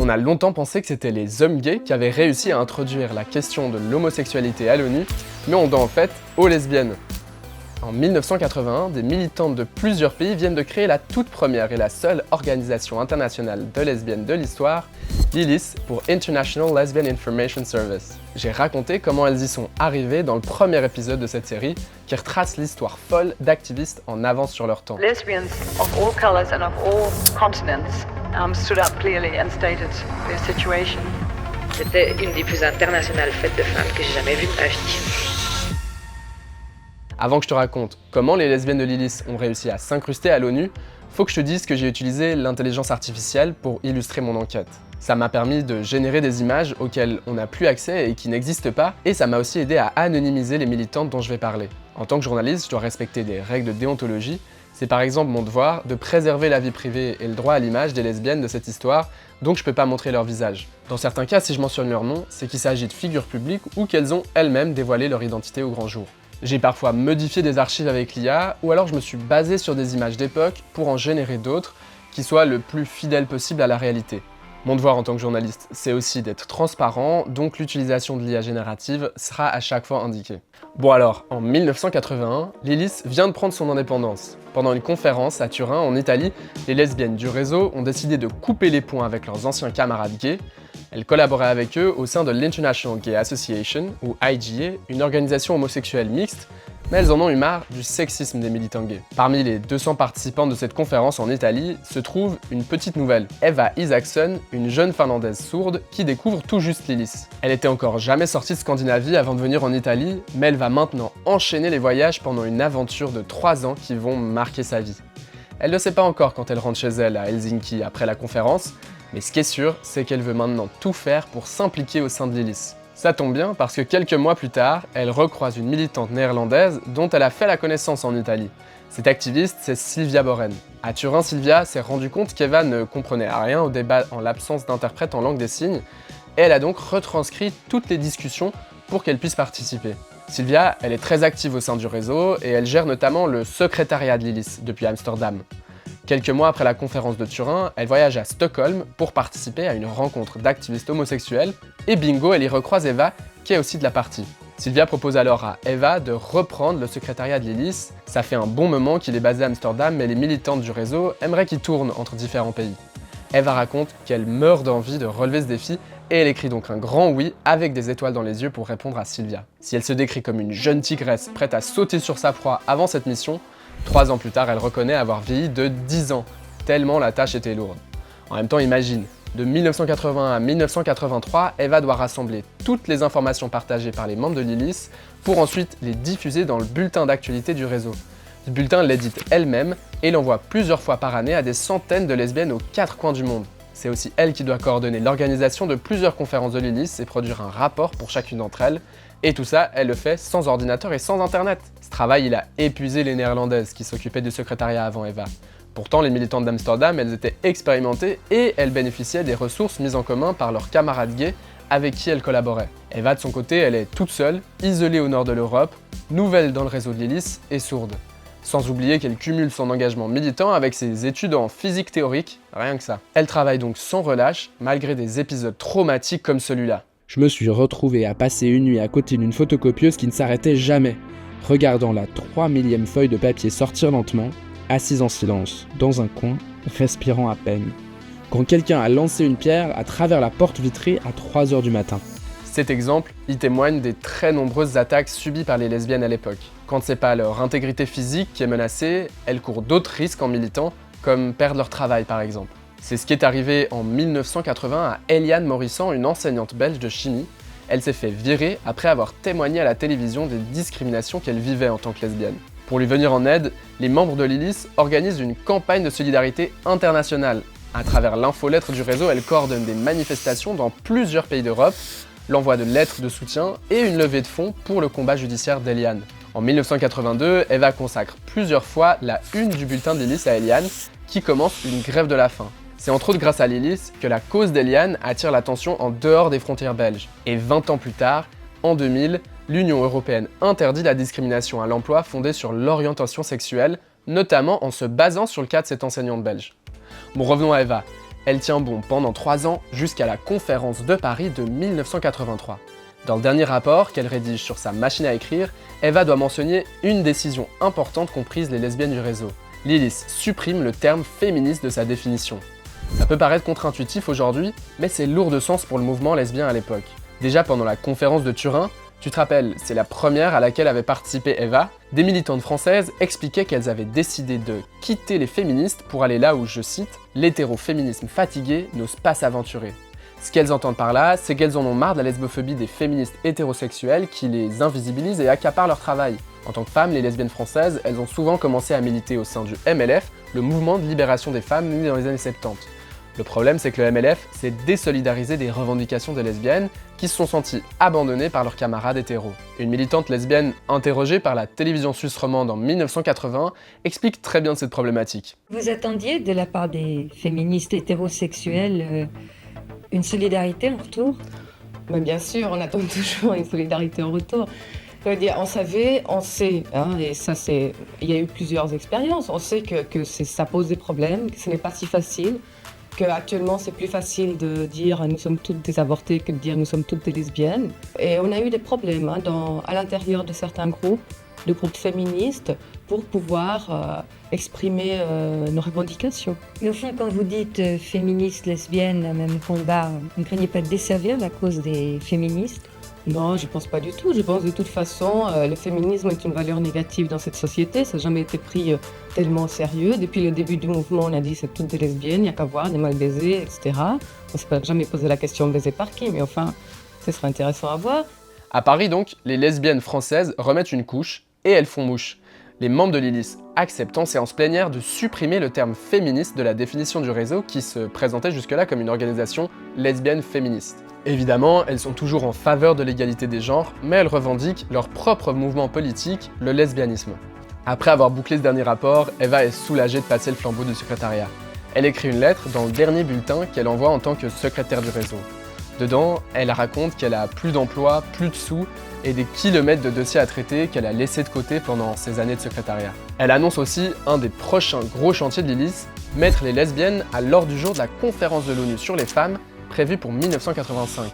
On a longtemps pensé que c'était les hommes gays qui avaient réussi à introduire la question de l'homosexualité à l'ONU, mais on doit en fait aux lesbiennes. En 1981, des militantes de plusieurs pays viennent de créer la toute première et la seule organisation internationale de lesbiennes de l'histoire, l'ILIS, pour International Lesbian Information Service. J'ai raconté comment elles y sont arrivées dans le premier épisode de cette série, qui retrace l'histoire folle d'activistes en avance sur leur temps. Lesbians of all colors and of all continents stood up clearly and stated their situation. C'était une des plus internationales fêtes de femmes que j'ai jamais vues de ma vie. Avant que je te raconte comment les lesbiennes de l'ILIS ont réussi à s'incruster à l'ONU, faut que je te dise que j'ai utilisé l'intelligence artificielle pour illustrer mon enquête. Ça m'a permis de générer des images auxquelles on n'a plus accès et qui n'existent pas, et ça m'a aussi aidé à anonymiser les militantes dont je vais parler. En tant que journaliste, je dois respecter des règles de déontologie. C'est par exemple mon devoir de préserver la vie privée et le droit à l'image des lesbiennes de cette histoire, donc je peux pas montrer leur visage. Dans certains cas, si je mentionne leur nom, c'est qu'il s'agit de figures publiques ou qu'elles ont elles-mêmes dévoilé leur identité au grand jour. J'ai parfois modifié des archives avec l'IA, ou alors je me suis basé sur des images d'époque pour en générer d'autres qui soient le plus fidèles possible à la réalité. Mon devoir en tant que journaliste, c'est aussi d'être transparent, donc l'utilisation de l'IA générative sera à chaque fois indiquée. Bon alors, en 1981, l'ILIS vient de prendre son indépendance. Pendant une conférence à Turin, en Italie, les lesbiennes du réseau ont décidé de couper les ponts avec leurs anciens camarades gays. Elles collaboraient avec eux au sein de l'International Gay Association, ou IGA, une organisation homosexuelle mixte, mais elles en ont eu marre du sexisme des militants gays. Parmi les 200 participantes de cette conférence en Italie se trouve une petite nouvelle, Eva Isaksson, une jeune finlandaise sourde qui découvre tout juste l'ILIS. Elle était encore jamais sortie de Scandinavie avant de venir en Italie, mais elle va maintenant enchaîner les voyages pendant une aventure de 3 ans qui vont marquer sa vie. Elle ne sait pas encore quand elle rentre chez elle à Helsinki après la conférence, mais ce qui est sûr, c'est qu'elle veut maintenant tout faire pour s'impliquer au sein de l'ILIS. Ça tombe bien parce que quelques mois plus tard, elle recroise une militante néerlandaise dont elle a fait la connaissance en Italie. Cette activiste, c'est Sylvia Boren. À Turin, Sylvia s'est rendu compte qu'Eva ne comprenait rien au débat en l'absence d'interprète en langue des signes, et elle a donc retranscrit toutes les discussions pour qu'elle puisse participer. Sylvia, elle est très active au sein du réseau et elle gère notamment le secrétariat de l'ILIS depuis Amsterdam. Quelques mois après la conférence de Turin, elle voyage à Stockholm pour participer à une rencontre d'activistes homosexuels et bingo, elle y recroise Eva, qui est aussi de la partie. Sylvia propose alors à Eva de reprendre le secrétariat de l'ILIS. Ça fait un bon moment qu'il est basé à Amsterdam, mais les militantes du réseau aimeraient qu'il tourne entre différents pays. Eva raconte qu'elle meurt d'envie de relever ce défi et elle écrit donc un grand oui avec des étoiles dans les yeux pour répondre à Sylvia. Si elle se décrit comme une jeune tigresse prête à sauter sur sa proie avant cette mission, 3 ans plus tard, elle reconnaît avoir vieilli de 10 ans, tellement la tâche était lourde. En même temps, imagine, de 1981 à 1983, Eva doit rassembler toutes les informations partagées par les membres de l'ILIS pour ensuite les diffuser dans le bulletin d'actualité du réseau. Ce bulletin, elle l'édite elle-même et l'envoie plusieurs fois par année à des centaines de lesbiennes aux 4 coins du monde. C'est aussi elle qui doit coordonner l'organisation de plusieurs conférences de l'ILIS et produire un rapport pour chacune d'entre elles. Et tout ça, elle le fait sans ordinateur et sans internet. Ce travail, il a épuisé les néerlandaises qui s'occupaient du secrétariat avant Eva. Pourtant, les militantes d'Amsterdam, elles étaient expérimentées et elles bénéficiaient des ressources mises en commun par leurs camarades gays avec qui elles collaboraient. Eva, de son côté, elle est toute seule, isolée au nord de l'Europe, nouvelle dans le réseau de l'ILIS et sourde. Sans oublier qu'elle cumule son engagement militant avec ses études en physique théorique, rien que ça. Elle travaille donc sans relâche, malgré des épisodes traumatiques comme celui-là. Je me suis retrouvé à passer une nuit à côté d'une photocopieuse qui ne s'arrêtait jamais, regardant la 3000e feuille de papier sortir lentement, assise en silence, dans un coin, respirant à peine, quand quelqu'un a lancé une pierre à travers la porte vitrée à 3h du matin. Cet exemple, il témoigne des très nombreuses attaques subies par les lesbiennes à l'époque. Quand c'est pas leur intégrité physique qui est menacée, elles courent d'autres risques en militant, comme perdre leur travail par exemple. C'est ce qui est arrivé en 1980 à Eliane Morissan, une enseignante belge de chimie. Elle s'est fait virer après avoir témoigné à la télévision des discriminations qu'elle vivait en tant que lesbienne. Pour lui venir en aide, les membres de l'ILIS organisent une campagne de solidarité internationale. À travers l'infolettre du réseau, elle coordonne des manifestations dans plusieurs pays d'Europe, l'envoi de lettres de soutien et une levée de fonds pour le combat judiciaire d'Eliane. En 1982, Eva consacre plusieurs fois la une du bulletin de l'ILIS à Eliane, qui commence une grève de la faim. C'est entre autres grâce à l'ILIS que la cause d'Eliane attire l'attention en dehors des frontières belges. Et 20 ans plus tard, en 2000, l'Union européenne interdit la discrimination à l'emploi fondée sur l'orientation sexuelle, notamment en se basant sur le cas de cette enseignante belge. Bon, revenons à Eva. Elle tient bon pendant 3 ans jusqu'à la conférence de Paris de 1983. Dans le dernier rapport qu'elle rédige sur sa machine à écrire, Eva doit mentionner une décision importante qu'ont prise les lesbiennes du réseau. Lilith supprime le terme féministe de sa définition. Ça peut paraître contre-intuitif aujourd'hui, mais c'est lourd de sens pour le mouvement lesbien à l'époque. Déjà pendant la conférence de Turin, tu te rappelles, c'est la première à laquelle avait participé Eva, des militantes françaises expliquaient qu'elles avaient décidé de quitter les féministes pour aller là où, je cite, « l'hétéroféminisme fatigué n'ose pas s'aventurer ». Ce qu'elles entendent par là, c'est qu'elles en ont marre de la lesbophobie des féministes hétérosexuelles qui les invisibilisent et accaparent leur travail. En tant que femmes, les lesbiennes françaises, elles ont souvent commencé à militer au sein du MLF, le mouvement de libération des femmes né dans les années 70. Le problème, c'est que le MLF s'est désolidarisé des revendications des lesbiennes qui se sont senties abandonnées par leurs camarades hétéros. Une militante lesbienne interrogée par la télévision suisse romande en 1980 explique très bien cette problématique. Vous attendiez de la part des féministes hétérosexuelles une solidarité en retour ? Mais bien sûr, on attend toujours une solidarité en retour. Ça veut dire, on sait, et ça c'est, il y a eu plusieurs expériences, on sait que ça pose des problèmes, que ce n'est pas si facile, qu'actuellement c'est plus facile de dire nous sommes toutes des avortées que de dire nous sommes toutes des lesbiennes. Et on a eu des problèmes à l'intérieur de certains groupes, de groupes féministes, pour pouvoir exprimer nos revendications. Mais au fond, quand vous dites féministes, lesbiennes, même combat, vous ne craignez pas de desservir la cause des féministes ? Non, je ne pense pas du tout. Je pense de toute façon, le féminisme est une valeur négative dans cette société. Ça n'a jamais été pris tellement au sérieux. Depuis le début du mouvement, on a dit c'est toutes des lesbiennes, il n'y a qu'à voir, des mal baisés, etc. On ne s'est jamais posé la question de baiser par qui, mais enfin, ce serait intéressant à voir. À Paris donc, les lesbiennes françaises remettent une couche et elles font mouche. Les membres de Lilith acceptent en séance plénière de supprimer le terme féministe de la définition du réseau qui se présentait jusque-là comme une organisation lesbienne féministe. Évidemment, elles sont toujours en faveur de l'égalité des genres, mais elles revendiquent leur propre mouvement politique, le lesbianisme. Après avoir bouclé ce dernier rapport, Eva est soulagée de passer le flambeau du secrétariat. Elle écrit une lettre dans le dernier bulletin qu'elle envoie en tant que secrétaire du réseau. Dedans, elle raconte qu'elle a plus d'emploi, plus de sous et des kilomètres de dossiers à traiter qu'elle a laissés de côté pendant ses années de secrétariat. Elle annonce aussi un des prochains gros chantiers de Lilith, mettre les lesbiennes à l'ordre du jour de la conférence de l'ONU sur les femmes, prévue pour 1985.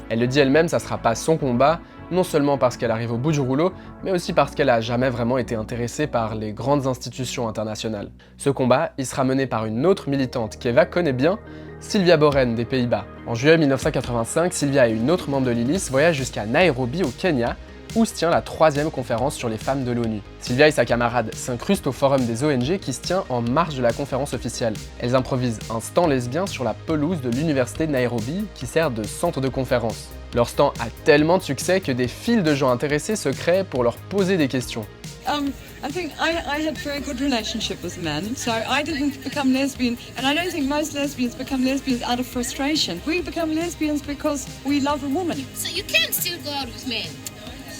Elle le dit elle-même, ça sera pas son combat, non seulement parce qu'elle arrive au bout du rouleau, mais aussi parce qu'elle a jamais vraiment été intéressée par les grandes institutions internationales. Ce combat, il sera mené par une autre militante qu'Eva connaît bien, Sylvia Boren des Pays-Bas. En juillet 1985, Sylvia et une autre membre de Lilith voyagent jusqu'à Nairobi au Kenya, où se tient la 3e conférence sur les femmes de l'ONU. Sylvia et sa camarade s'incrustent au forum des ONG qui se tient en marge de la conférence officielle. Elles improvisent un stand lesbien sur la pelouse de l'université de Nairobi qui sert de centre de conférence. Leur stand a tellement de succès que des files de gens intéressés se créent pour leur poser des questions. I think I had very good relationship with men, so I didn't become lesbian, and I don't think most lesbians become lesbians out of frustration. We become lesbians because we love a woman. So you can still go out with men?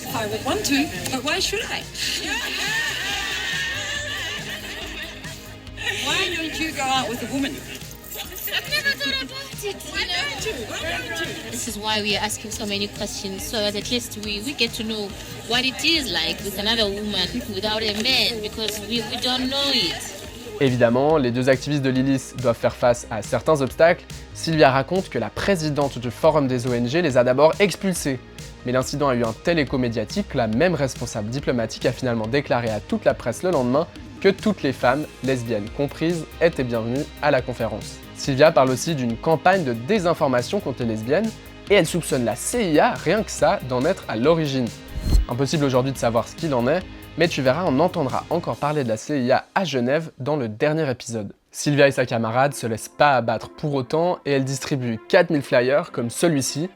If I would want to, but why should I? Why don't you go out with a woman? I've never thought about it. Why don't you? This is why we are asking so many questions, so that at least we get to know what it is like with another woman without a man, because we don't know it. Évidemment, les deux activistes de Lilith doivent faire face à certains obstacles. Sylvia raconte que la présidente du forum des ONG les a d'abord expulsés. Mais l'incident a eu un tel écho médiatique que la même responsable diplomatique a finalement déclaré à toute la presse le lendemain que toutes les femmes, lesbiennes comprises, étaient bienvenues à la conférence. Sylvia parle aussi d'une campagne de désinformation contre les lesbiennes et elle soupçonne la CIA, rien que ça, d'en être à l'origine. Impossible aujourd'hui de savoir ce qu'il en est, mais tu verras, on entendra encore parler de la CIA à Genève dans le dernier épisode. Sylvia et sa camarade se laissent pas abattre pour autant et elle distribue 4000 flyers comme celui-ci.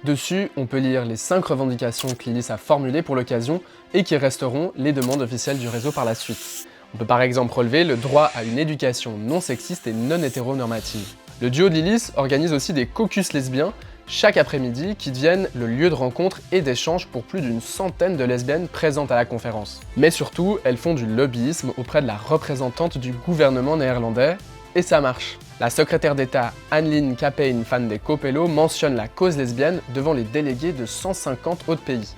Dessus, on peut lire les 5 revendications que Lilith a formulées pour l'occasion et qui resteront les demandes officielles du réseau par la suite. On peut par exemple relever le droit à une éducation non sexiste et non hétéronormative. Le duo de Lilith organise aussi des caucus lesbiens chaque après-midi qui deviennent le lieu de rencontre et d'échange pour plus d'une centaine de lesbiennes présentes à la conférence. Mais surtout, elles font du lobbyisme auprès de la représentante du gouvernement néerlandais, et ça marche. La secrétaire d'État Annelien Kappeyne van de Coppelo mentionne la cause lesbienne devant les délégués de 150 autres pays.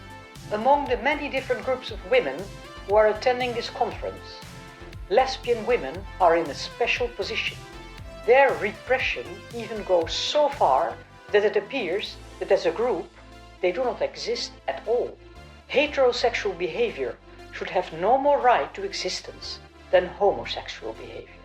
Among the many different groups of women who are attending this conference, lesbian women are in a special position. their repression even goes so far that it appears that as a group, they do not exist at all. Heterosexual behavior should have no more right to existence than homosexual behavior.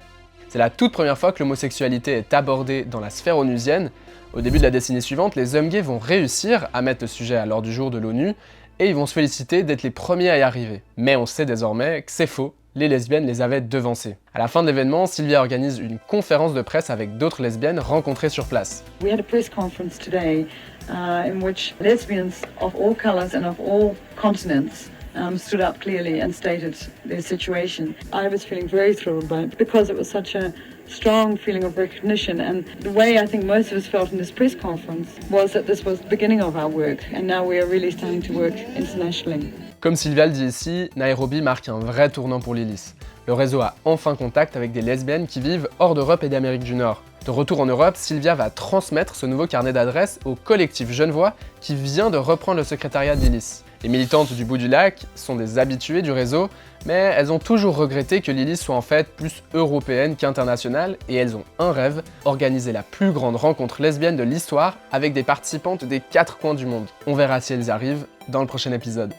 C'est la toute première fois que l'homosexualité est abordée dans la sphère onusienne. Au début de la décennie suivante, les hommes gays vont réussir à mettre le sujet à l'ordre du jour de l'ONU et ils vont se féliciter d'être les premiers à y arriver. Mais on sait désormais que c'est faux, les lesbiennes les avaient devancées. À la fin de l'événement, Sylvia organise une conférence de presse avec d'autres lesbiennes rencontrées sur place. We had a press conference today in which lesbians of all colours and of all continents stood up clearly and stated their situation. I was feeling very thrilled by it because it was such a strong feeling of recognition, and the way I think most of us felt in this press conference was that this was the beginning of our work and now we are really starting to work internationally. Comme Sylvia le dit ici, Nairobi marque un vrai tournant pour Lilith. Le réseau a enfin contact avec des lesbiennes qui vivent hors d'Europe et d'Amérique du Nord. De retour en Europe, Sylvia va transmettre ce nouveau carnet d'adresses au collectif Genevois qui vient de reprendre le secrétariat de Lilith. Les militantes du bout du lac sont des habituées du réseau, mais elles ont toujours regretté que Lilith soit en fait plus européenne qu'internationale et elles ont un rêve, organiser la plus grande rencontre lesbienne de l'histoire avec des participantes des 4 coins du monde. On verra si elles y arrivent dans le prochain épisode.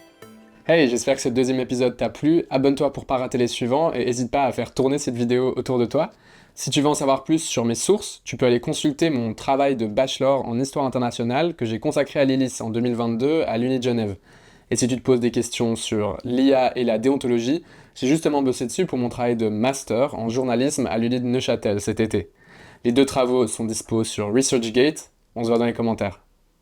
Hey, j'espère que ce deuxième épisode t'a plu, abonne-toi pour pas rater les suivants et n'hésite pas à faire tourner cette vidéo autour de toi. Si tu veux en savoir plus sur mes sources, tu peux aller consulter mon travail de bachelor en histoire internationale que j'ai consacré à Lilith en 2022 à l'Uni de Genève. Et si tu te poses des questions sur l'IA et la déontologie, j'ai justement bossé dessus pour mon travail de master en journalisme à l'Uni de Neuchâtel cet été. Les 2 travaux sont dispo sur ResearchGate, on se voit dans les commentaires.